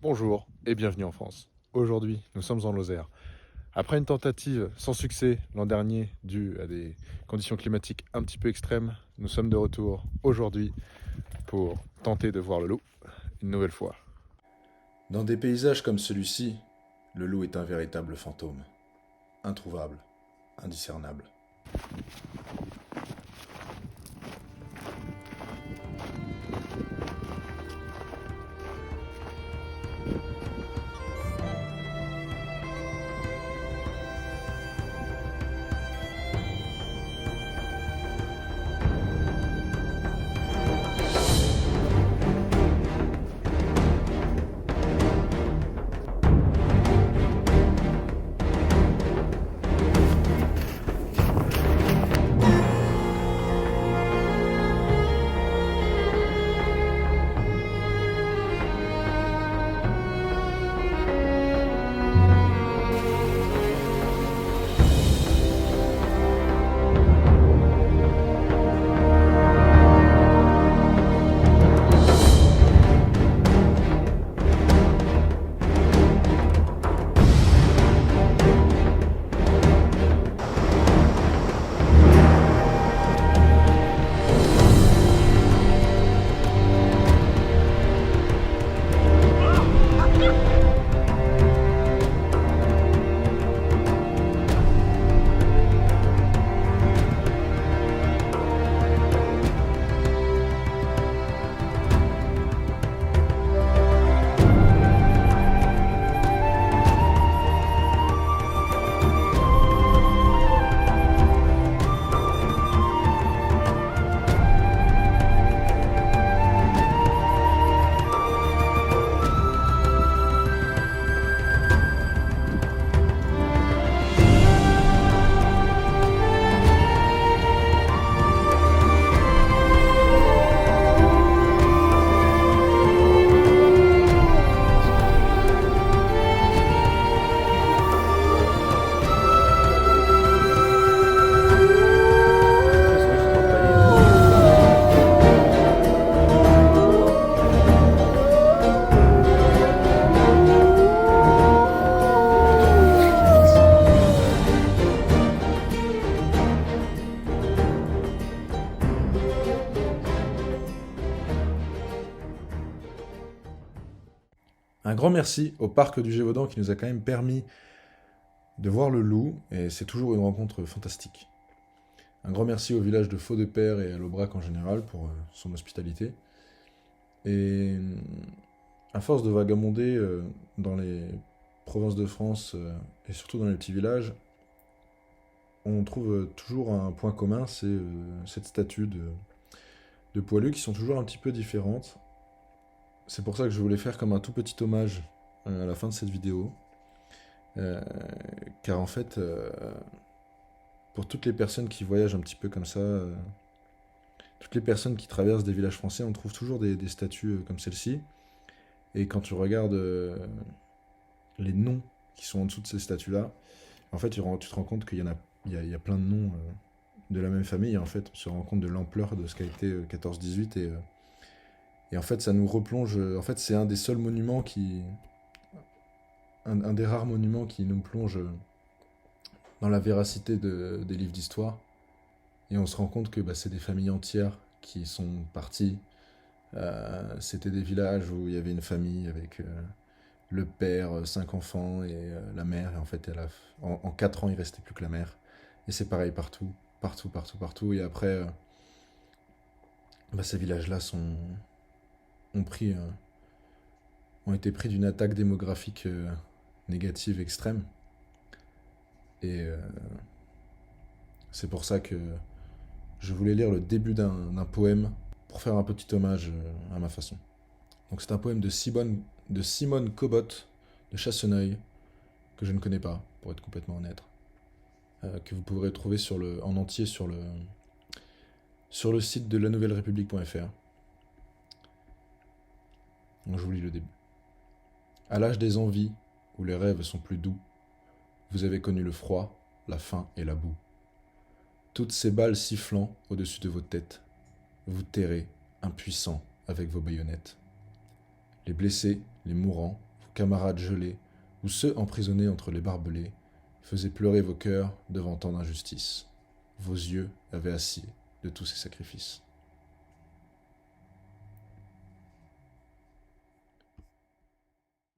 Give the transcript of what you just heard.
Bonjour et bienvenue en France. Aujourd'hui, nous sommes en Lozère. Après une tentative sans succès l'an dernier due à des conditions climatiques un petit peu extrêmes, nous sommes de retour aujourd'hui pour tenter de voir le loup une nouvelle fois. Dans des paysages comme celui-ci, le loup est un véritable fantôme. Introuvable, indiscernable. Un grand merci au parc du Gévaudan qui nous a quand même permis de voir le loup, et c'est toujours une rencontre fantastique. Un grand merci au village de Faux-de-Père et à l'Aubrac en général pour son hospitalité. Et à force de vagabonder dans les provinces de France et surtout dans les petits villages, on trouve toujours un point commun, c'est cette statue de poilus qui sont toujours un petit peu différentes. C'est pour ça que je voulais faire comme un tout petit hommage à la fin de cette vidéo. Euh, Car en fait, pour toutes les personnes qui voyagent un petit peu comme ça, toutes les personnes qui traversent des villages français, on trouve toujours des statues comme celle-ci. Et quand tu regardes les noms qui sont en dessous de ces statues-là, en fait, tu te rends compte qu'il y en a, il y a plein de noms de la même famille. Et en fait, on se rend compte de l'ampleur de ce qu'a été 14-18. Et en fait, ça nous replonge. En fait, c'est un des seuls monuments qui. Un des rares monuments qui nous plonge dans la véracité des livres d'histoire. Et on se rend compte que bah, c'est des familles entières qui sont parties. C'était des villages où il y avait une famille avec le père, 5 enfants et la mère. Et en fait, en 4 ans, il restait plus que la mère. Et c'est pareil partout, partout, partout, partout. Et après, bah, ces villages-là ont, pris, ont été pris d'une attaque démographique négative extrême. Et c'est pour ça que je voulais lire le début d'un poème pour faire un petit hommage à ma façon. Donc c'est un poème de Simone Cobot de Chasseneuil, que je ne connais pas, pour être complètement honnête, que vous pourrez trouver en entier sur le site de lanouvellerepublique.fr. Donc je vous lis le début. À l'âge des envies, où les rêves sont plus doux, vous avez connu le froid, la faim et la boue. Toutes ces balles sifflant au-dessus de vos têtes, vous terrez, impuissants, avec vos baïonnettes. Les blessés, les mourants, camarades gelés, ou ceux emprisonnés entre les barbelés, faisaient pleurer vos cœurs devant tant d'injustice. Vos yeux avaient assez de tous ces sacrifices.